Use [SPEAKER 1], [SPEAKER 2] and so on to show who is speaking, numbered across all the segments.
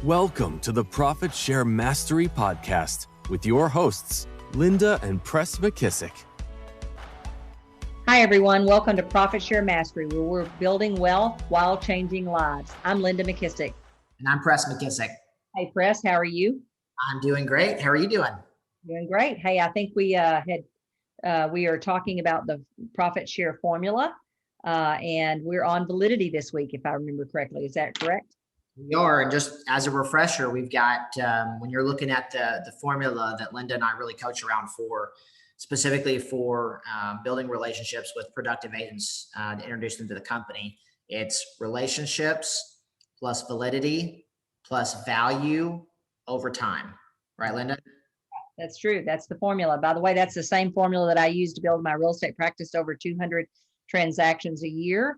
[SPEAKER 1] Welcome to the Profit Share Mastery Podcast with your hosts, Linda and Pres McKissack.
[SPEAKER 2] Hi, everyone. Welcome to Profit Share Mastery, where we're building wealth while changing lives. I'm Linda McKissack.
[SPEAKER 3] And I'm Pres McKissack.
[SPEAKER 2] Hey, Pres, how are you?
[SPEAKER 3] I'm doing great. How are you doing?
[SPEAKER 2] Doing great. Hey, I think we are talking about the Profit Share formula, and we're on Validity this week, if I remember correctly. Is that correct?
[SPEAKER 3] We are, and just as a refresher, we've got, when you're looking at the formula that Linda and I really coach around for, specifically for building relationships with productive agents to introduce them to the company, it's relationships plus validity plus value over time. Right, Linda?
[SPEAKER 2] That's true. That's the formula. By the way, that's the same formula that I use to build my real estate practice, over 200 transactions a year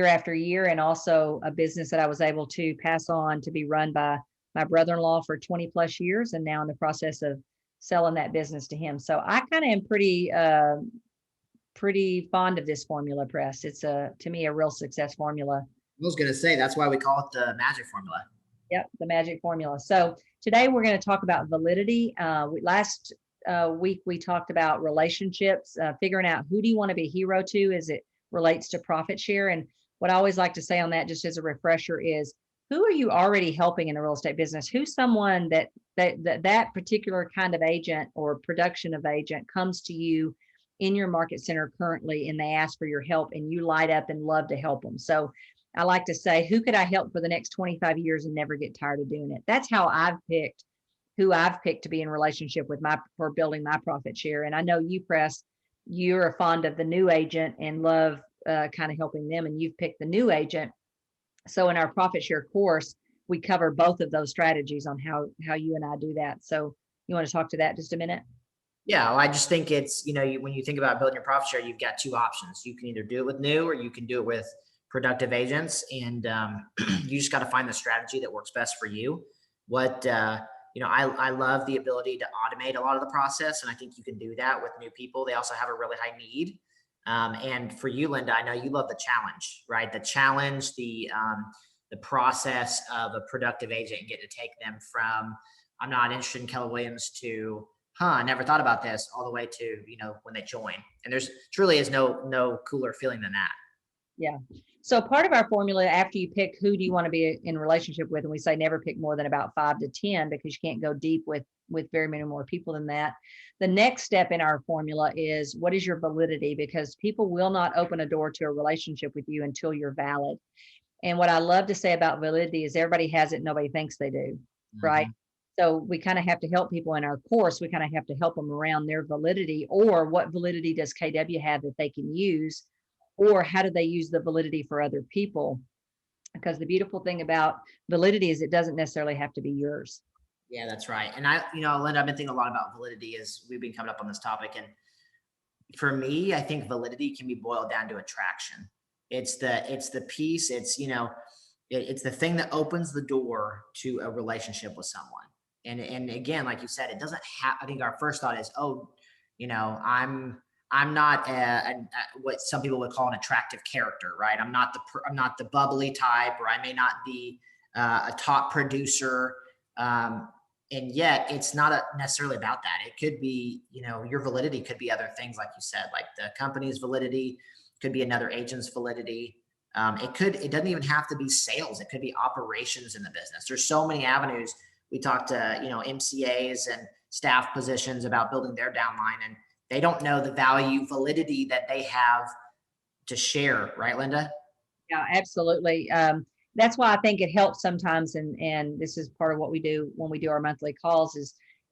[SPEAKER 2] after year, and also a business that I was able to pass on to be run by my brother-in-law for 20 plus years, and now in the process of selling that business to him. So I kind of am pretty fond of this formula, Pres. It's to me a real success formula.
[SPEAKER 3] I was going to say, that's why we call it the magic formula.
[SPEAKER 2] Yep, the magic formula. So today we're going to talk about validity. Last week we talked about relationships, figuring out who do you want to be a hero to as it relates to profit share. And what I always like to say on that, just as a refresher, is who are you already helping in the real estate business? Who's someone that particular kind of agent or production of agent comes to you in your market center currently, and they ask for your help, and you light up and love to help them. So I like to say, who could I help for the next 25 years and never get tired of doing it? That's how I've picked who I've picked to be in relationship with for building my profit share. And I know you, Pres, you're fond of the new agent and love kind of helping them, and you've picked the new agent. So in our profit share course, we cover both of those strategies on how you and I do that. So you want to talk to that just a minute?
[SPEAKER 3] Yeah, well, I just think it's, when you think about building your profit share, you've got two options. You can either do it with new, or you can do it with productive agents. And you just got to find the strategy that works best for you. I love the ability to automate a lot of the process, and I think you can do that with new people. They also have a really high need. And for you, Linda, I know you love the challenge, right? The challenge, the process of a productive agent, and get to take them from, I'm not interested in Keller Williams, to, I never thought about this, all the way to, when they join. And there's truly is no cooler feeling than that.
[SPEAKER 2] Yeah. So part of our formula, after you pick who do you want to be in relationship with, and we say never pick more than about 5 to 10, because you can't go deep with very many more people than that. The next step in our formula is, what is your validity? Because people will not open a door to a relationship with you until you're valid. And what I love to say about validity is everybody has it, nobody thinks they do, right? So we kind of have to help people in our course. We kind of have to help them around their validity, or what validity does KW have that they can use, or how do they use the validity for other people? Because the beautiful thing about validity is it doesn't necessarily have to be yours.
[SPEAKER 3] Yeah, that's right. And Linda, I've been thinking a lot about validity as we've been coming up on this topic. And for me, I think validity can be boiled down to attraction. It's the piece, it's the thing that opens the door to a relationship with someone. And again, like you said, it doesn't have, I think our first thought is, I'm not what some people would call an attractive character, right? I'm not the bubbly type, or I may not be a top producer. And yet it's not necessarily about that. It could be, your validity could be other things, like you said, like the company's validity, could be another agent's validity. It doesn't even have to be sales. It could be operations in the business. There's so many avenues. We talked to, MCAs and staff positions about building their downline, and they don't know the value, validity that they have to share. Right, Linda?
[SPEAKER 2] Yeah, absolutely. That's why I think it helps sometimes. And this is part of what we do when we do our monthly calls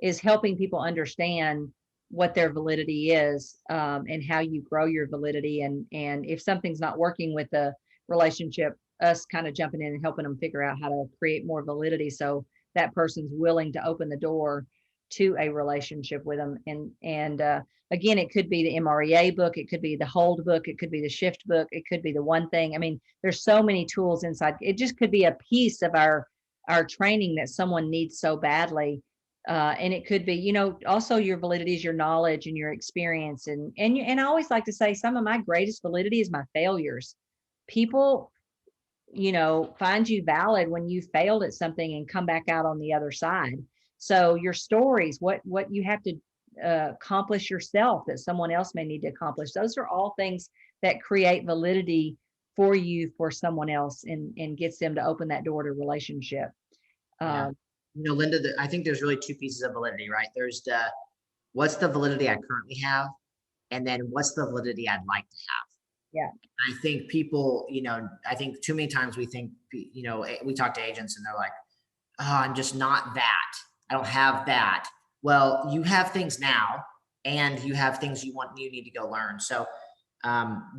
[SPEAKER 2] is helping people understand what their validity is, and how you grow your validity. And if something's not working with the relationship, us kind of jumping in and helping them figure out how to create more validity, so that person's willing to open the door to a relationship with them. And again, it could be the MREA book, it could be the hold book, it could be the shift book, it could be the one thing. I mean, there's so many tools inside. It just could be a piece of our training that someone needs so badly. And it could be, also your validity is your knowledge and your experience. And I always like to say, some of my greatest validity is my failures. People find you valid when you failed at something and come back out on the other side. So your stories, what you have to accomplish yourself that someone else may need to accomplish, those are all things that create validity for you, for someone else, and gets them to open that door to relationship.
[SPEAKER 3] Yeah. Linda, I think there's really two pieces of validity, right? There's what's the validity I currently have, and then what's the validity I'd like to have.
[SPEAKER 2] Yeah.
[SPEAKER 3] I think people, I think too many times we think, we talk to agents and they're like, oh, I'm just not that. I don't have that. Well, you have things now, and you have things you need to go learn. So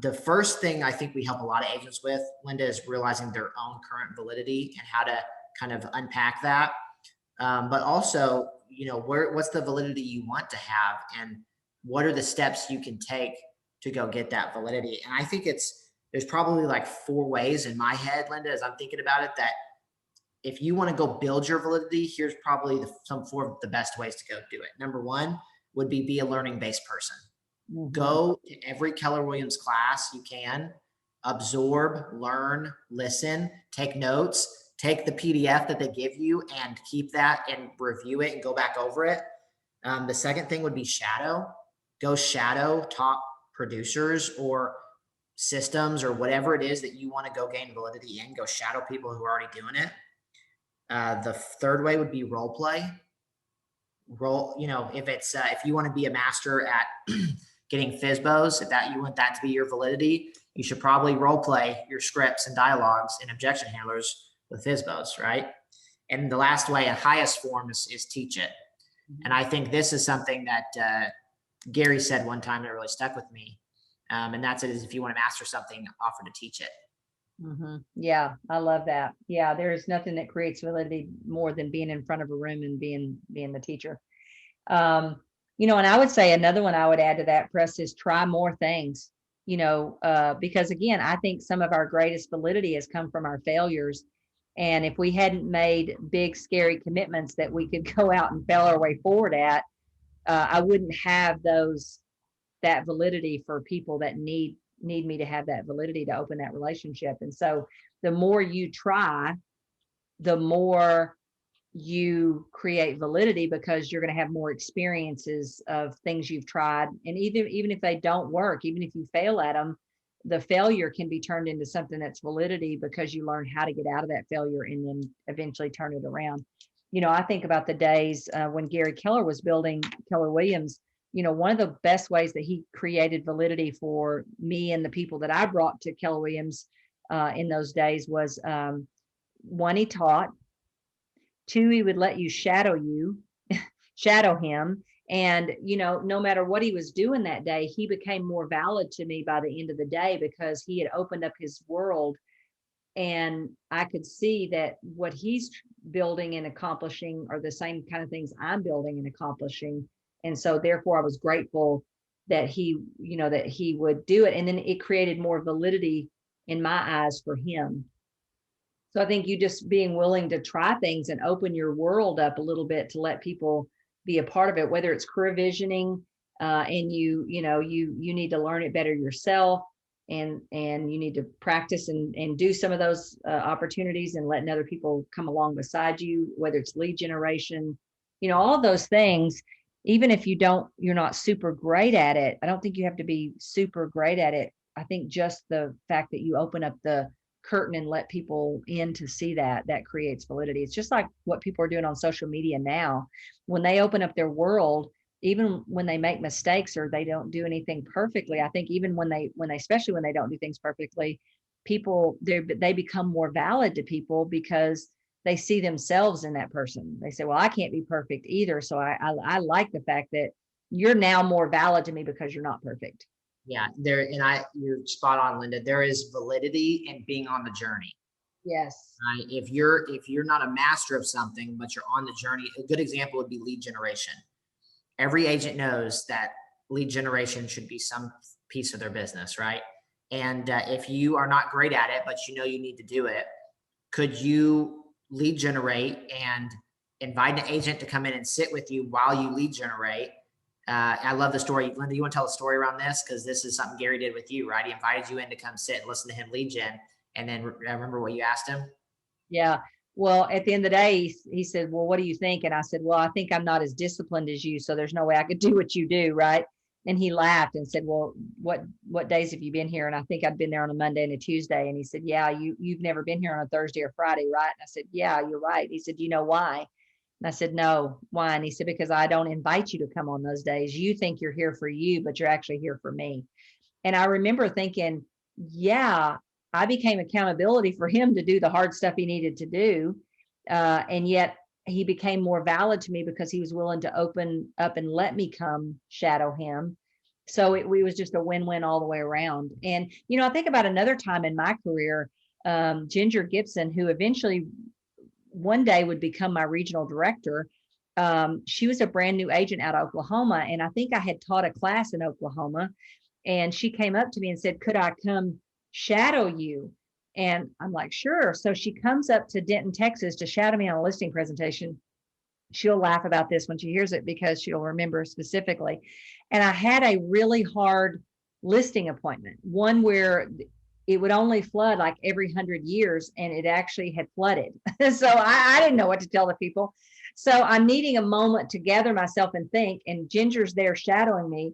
[SPEAKER 3] the first thing I think we help a lot of agents with, Linda, is realizing their own current validity and how to kind of unpack that. But also, what's the validity you want to have, and what are the steps you can take to go get that validity? And I think there's probably like 4 ways in my head, Linda, as I'm thinking about it, that if you want to go build your validity, here's probably some 4 of the best ways to go do it. Number 1 would be a learning-based person. Mm-hmm. Go to every Keller Williams class you can, absorb, learn, listen, take notes, take the PDF that they give you and keep that and review it and go back over it. The second thing would be shadow. Go shadow top producers or systems or whatever it is that you want to go gain validity in. Go shadow people who are already doing it. The third way would be role play. If you want to be a master at getting FSBOs, if you want that to be your validity, you should probably role play your scripts and dialogues and objection handlers with FSBOs, right? And the last way, and highest form, is teach it. Mm-hmm. And I think this is something that Gary said one time that really stuck with me. And that's it, is if you want to master something, offer to teach it.
[SPEAKER 2] Mm-hmm. Yeah, I love that. Yeah, there's nothing that creates validity more than being in front of a room and being the teacher. And I would say another one I would add to that, Press, is try more things. Because again, I think some of our greatest validity has come from our failures. And if we hadn't made big, scary commitments that we could go out and fail our way forward at, I wouldn't have that validity for people that need me to have that validity to open that relationship. And so the more you try, the more you create validity, because you're going to have more experiences of things you've tried. And even if they don't work, even if you fail at them, the failure can be turned into something that's validity, because you learn how to get out of that failure and then eventually turn it around. I think about the days when Gary Keller was building Keller Williams. One of the best ways that he created validity for me and the people that I brought to Keller Williams in those days was, 1, he taught. 2, he would let you shadow him. And, no matter what he was doing that day, he became more valid to me by the end of the day, because he had opened up his world. And I could see that what he's building and accomplishing are the same kind of things I'm building and accomplishing. And so therefore I was grateful that he would do it. And then it created more validity in my eyes for him. So I think you just being willing to try things and open your world up a little bit to let people be a part of it, whether it's career visioning, and you need to learn it better yourself, and you need to practice and do some of those opportunities and letting other people come along beside you, whether it's lead generation, all of those things. Even if you're not super great at it, I don't think you have to be super great at it. I think just the fact that you open up the curtain and let people in to see that creates validity. It's just like what people are doing on social media now. When they open up their world, even when they make mistakes or they don't do anything perfectly, I think even when they especially when they don't do things perfectly, people they become more valid to people, because they see themselves in that person. They say, well, I can't be perfect either. So I like the fact that you're now more valid to me because you're not perfect.
[SPEAKER 3] Yeah, you're spot on, Linda. There is validity in being on the journey.
[SPEAKER 2] Yes.
[SPEAKER 3] Right? If you're not a master of something, but you're on the journey, a good example would be lead generation. Every agent knows that lead generation should be some piece of their business, right? And if you are not great at it, but you need to do it, could you lead generate and invite an agent to come in and sit with you while you lead generate? I love the story. Linda, you want to tell a story around this? Because this is something Gary did with you, right? He invited you in to come sit and listen to him lead gen. And then I remember what you asked him.
[SPEAKER 2] Yeah. Well, at the end of the day, he said, well, what do you think? And I said, well, I think I'm not as disciplined as you, so there's no way I could do what you do. Right. And he laughed and said, well, what days have you been here? And I think I'd been there on a Monday and a Tuesday. And he said, yeah, you've never been here on a Thursday or Friday, right? And I said, yeah, you're right. He said, you know why? And I said, no, why? And he said, because I don't invite you to come on those days. You think you're here for you, but you're actually here for me. And I remember thinking, yeah, I became accountability for him to do the hard stuff he needed to do. And yet he became more valid to me because he was willing to open up and let me come shadow him. So it was just a win-win all the way around. And, I think about another time in my career, Ginger Gibson, who eventually one day would become my regional director. She was a brand new agent out of Oklahoma. And I think I had taught a class in Oklahoma. And she came up to me and said, could I come shadow you? And I'm like, sure. So she comes up to Denton, Texas to shadow me on a listing presentation. She'll laugh about this when she hears it because she'll remember specifically. And I had a really hard listing appointment, one where it would only flood like every 100 years, and it actually had flooded. So I didn't know what to tell the people. So I'm needing a moment to gather myself and think, and Ginger's there shadowing me.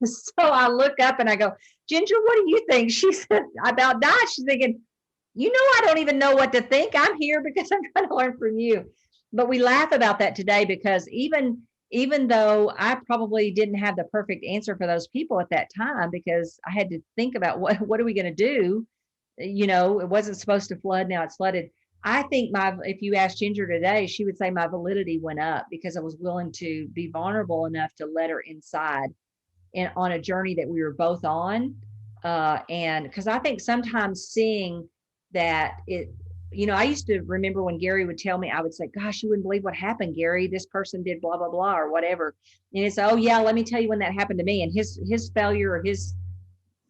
[SPEAKER 2] So I look up and I go, Ginger, what do you think? She said, I about died. She's thinking, I don't even know what to think. I'm here because I'm trying to learn from you. But we laugh about that today because even though I probably didn't have the perfect answer for those people at that time, because I had to think about what are we going to do? It wasn't supposed to flood. Now it's flooded. I think if you asked Ginger today, she would say my validity went up because I was willing to be vulnerable enough to let her inside and on a journey that we were both on. And because I think sometimes seeing that I used to remember when Gary would tell me, I would say, gosh, you wouldn't believe what happened, Gary. This person did blah, blah, blah, or whatever. And it's, oh yeah, let me tell you when that happened to me. And his failure or his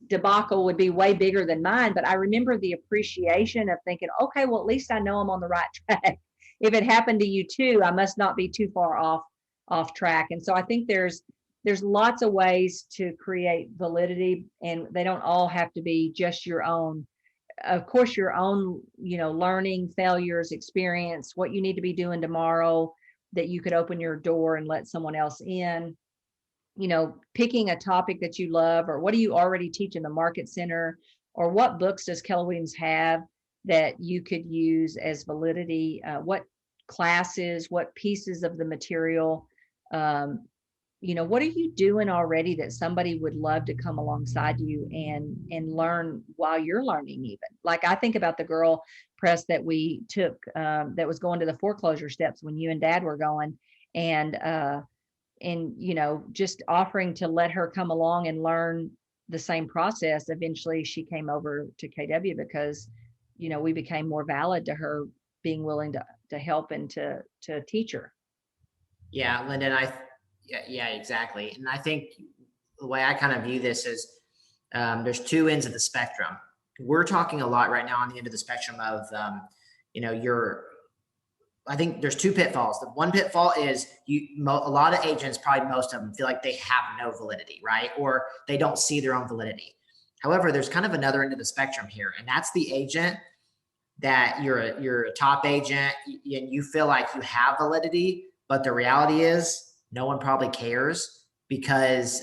[SPEAKER 2] debacle would be way bigger than mine. But I remember the appreciation of thinking, okay, well, at least I know I'm on the right track. If it happened to you too, I must not be too far off track. And so I think there's lots of ways to create validity, and they don't all have to be just your own. Of course, your own, learning, failures, experience, what you need to be doing tomorrow that you could open your door and let someone else in, picking a topic that you love, or what do you already teach in the market center, or what books does Keller Williams have that you could use as validity, what classes, what pieces of the material, what are you doing already that somebody would love to come alongside you and learn while you're learning even? Like I think about the girl press that we took that was going to the foreclosure steps when you and Dad were going, and just offering to let her come along and learn the same process. Eventually she came over to KW because, we became more valid to her being willing to help and to teach her.
[SPEAKER 3] Yeah, Linda, Yeah, exactly. And I think the way I kind of view this is there's two ends of the spectrum. We're talking a lot right now on the end of the spectrum of, I think there's two pitfalls. The one pitfall is a lot of agents, probably most of them, feel like they have no validity, right? Or they don't see their own validity. However, there's kind of another end of the spectrum here, and that's the agent that you're a top agent and you feel like you have validity, but the reality is no one probably cares because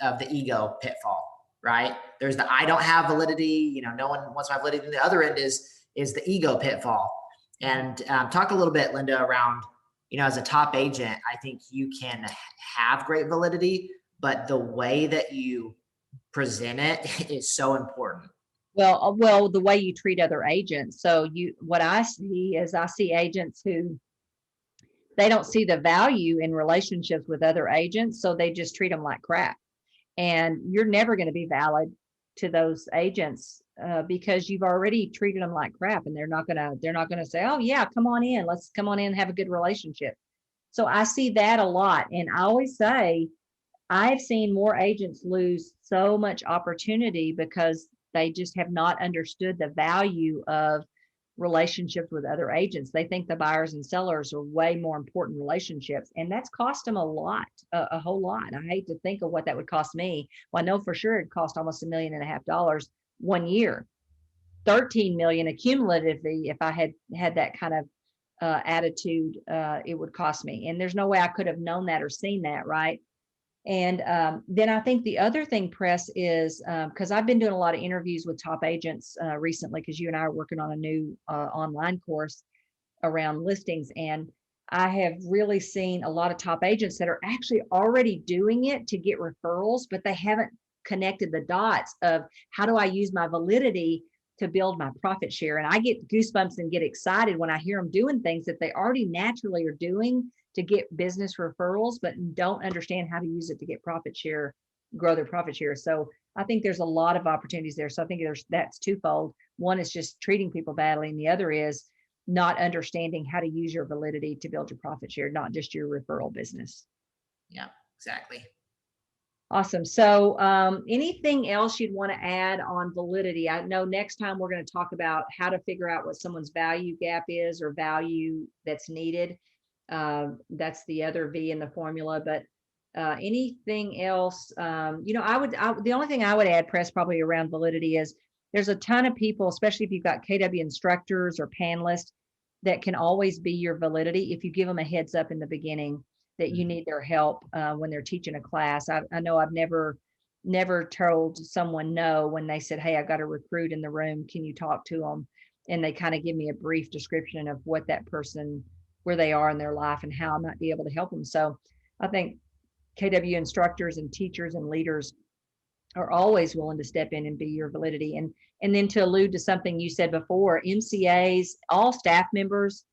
[SPEAKER 3] of the ego pitfall, right? There's the I don't have validity, no one wants my validity. And the other end is the ego pitfall. And talk a little bit, Linda, around, as a top agent, I think you can have great validity, but the way that you present it is so important.
[SPEAKER 2] Well, the way you treat other agents. So what I see is I see agents who they don't see the value in relationships with other agents, so they just treat them like crap. And you're never going to be valid to those agents because you've already treated them like crap, and they're not going to say, "Oh yeah, come on in, let's come on in and have a good relationship." So I see that a lot, and I always say I've seen more agents lose so much opportunity because they just have not understood the value of relationships with other agents. They think the buyers and sellers are way more important relationships, and that's cost them a lot, a whole lot. I hate to think of what that would cost me. Well, I know for sure it cost almost $1.5 million 1 year. 13 million accumulatively. If I had that kind of attitude, it would cost me. And there's no way I could have known that or seen that, right? And then I think the other thing, Press, is because I've been doing a lot of interviews with top agents recently, because you and I are working on a new online course around listings. And I have really seen a lot of top agents that are actually already doing it to get referrals, but they haven't connected the dots of how do I use my validity to build my profit share. And I get goosebumps and get excited when I hear them doing things that they already naturally are doing to get business referrals, but don't understand how to use it to get profit share, grow their profit share. So I think there's a lot of opportunities there. So I think that's twofold. One is just treating people badly, and the other is not understanding how to use your validity to build your profit share, not just your referral business.
[SPEAKER 3] Yeah, exactly.
[SPEAKER 2] Awesome. So anything else you'd want to add on validity? I know next time we're going to talk about how to figure out what someone's value gap is, or value that's needed. That's the other V in the formula. But anything else? The only thing I would add, Press, probably around validity is there's a ton of people, especially if you've got KW instructors or panelists, that can always be your validity if you give them a heads up in the beginning that you need their help when they're teaching a class. I know I've never told someone no when they said, hey, I've got a recruit in the room, can you talk to them? And they kind of give me a brief description of what that person, where they are in their life and how I might be able to help them. So I think KW instructors and teachers and leaders are always willing to step in and be your validity. And then to allude to something you said before, MCAs, all staff members,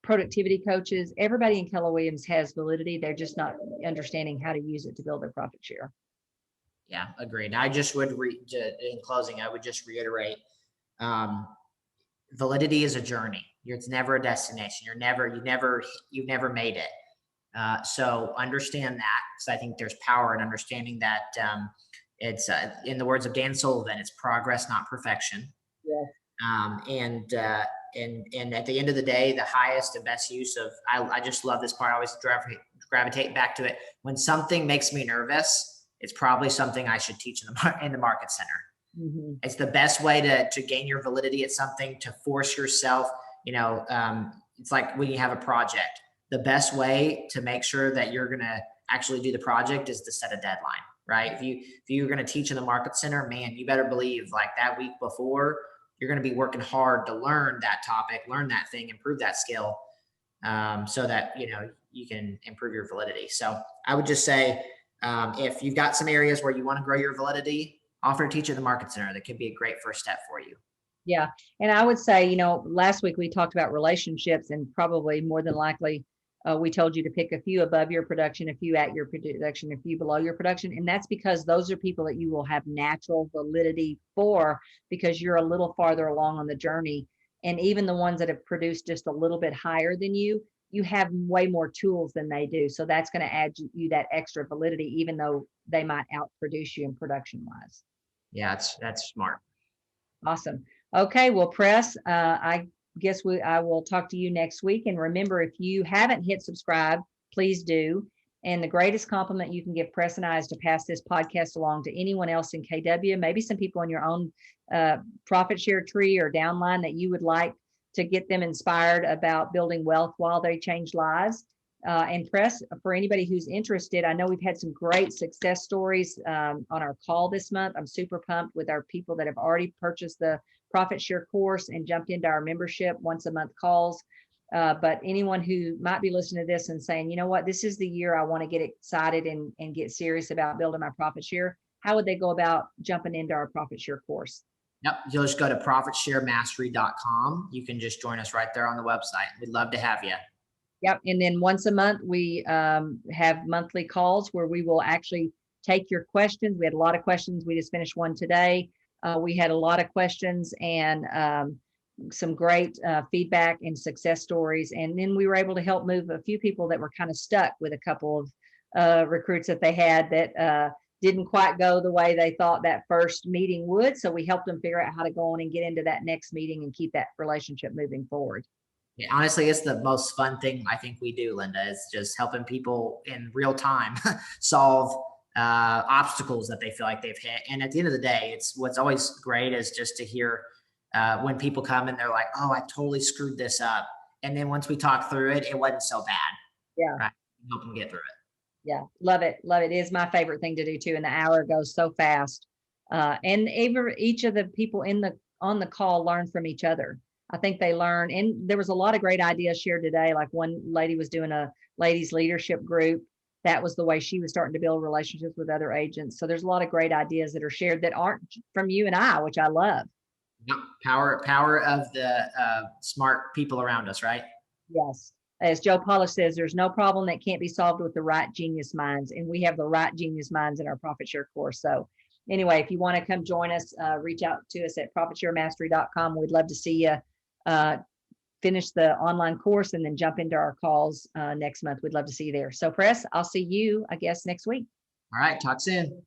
[SPEAKER 2] productivity coaches, everybody in Keller Williams has validity. They're just not understanding how to use it to build their profit share.
[SPEAKER 3] Yeah, agreed. I just would, in closing, I would just reiterate, validity is a journey. It's never a destination. You've never made it. So understand that, because I think there's power in understanding that it's, in the words of Dan Sullivan, it's progress, not perfection.
[SPEAKER 2] Yeah.
[SPEAKER 3] And at the end of the day, the highest and best use of, I just love this part. I always gravitate back to it. When something makes me nervous, it's probably something I should teach in the market center.
[SPEAKER 2] Mm-hmm.
[SPEAKER 3] It's the best way to gain your validity at something, to force yourself. It's like when you have a project, the best way to make sure that you're going to actually do the project is to set a deadline, right? If you're going to teach in the market center, man, you better believe like that week before, you're going to be working hard to learn that topic, learn that thing, improve that skill, so that, you can improve your validity. So I would just say, if you've got some areas where you want to grow your validity, offer to teach at the market center. That could be a great first step for you.
[SPEAKER 2] Yeah. And I would say, last week we talked about relationships, and probably more than likely, we told you to pick a few above your production, a few at your production, a few below your production. And that's because those are people that you will have natural validity for, because you're a little farther along on the journey. And even the ones that have produced just a little bit higher than you have way more tools than they do. So that's going to add you that extra validity, even though they might outproduce you in production wise.
[SPEAKER 3] Yeah, that's smart.
[SPEAKER 2] Awesome. Okay. Well, Press, I guess I will talk to you next week. And remember, if you haven't hit subscribe, please do. And the greatest compliment you can give Press and I is to pass this podcast along to anyone else in KW, maybe some people in your own profit share tree or downline that you would like to get them inspired about building wealth while they change lives. And Press, for anybody who's interested, I know we've had some great success stories on our call this month. I'm super pumped with our people that have already purchased the profit share course and jumped into our membership once a month calls. But anyone who might be listening to this and saying, you know what, this is the year I want to get excited and get serious about building my profit share, how would they go about jumping into our profit share course?
[SPEAKER 3] Yep. You'll just go to profitsharemastery.com. You can just join us right there on the website. We'd love to have you.
[SPEAKER 2] Yep. And then once a month, we have monthly calls where we will actually take your questions. We had a lot of questions. We just finished one today. We had a lot of questions and some great feedback and success stories. And then we were able to help move a few people that were kind of stuck with a couple of recruits that they had that didn't quite go the way they thought that first meeting would. So we helped them figure out how to go on and get into that next meeting and keep that relationship moving forward.
[SPEAKER 3] Yeah, honestly, it's the most fun thing I think we do, Linda, is just helping people in real time solve obstacles that they feel like they've hit. And at the end of the day, it's what's always great is just to hear when people come and they're like, oh, I totally screwed this up. And then once we talk through it, it wasn't so bad.
[SPEAKER 2] Yeah.
[SPEAKER 3] Right? Help them get through it.
[SPEAKER 2] Yeah. Love it. Love it. It is my favorite thing to do too. And the hour goes so fast. And each of the people on the call learn from each other. I think they learn. And there was a lot of great ideas shared today. Like one lady was doing a ladies leadership group. That was the way she was starting to build relationships with other agents. So there's a lot of great ideas that are shared that aren't from you and I, which I love.
[SPEAKER 3] Power of the smart people around us, right?
[SPEAKER 2] Yes. As Joe Polish says, there's no problem that can't be solved with the right genius minds. And we have the right genius minds in our Profit Share course. So anyway, if you want to come join us, reach out to us at profitsharemastery.com. We'd love to see you finish the online course and then jump into our calls next month. We'd love to see you there. So Pres, I'll see you, I guess, next week.
[SPEAKER 3] All right. Talk soon.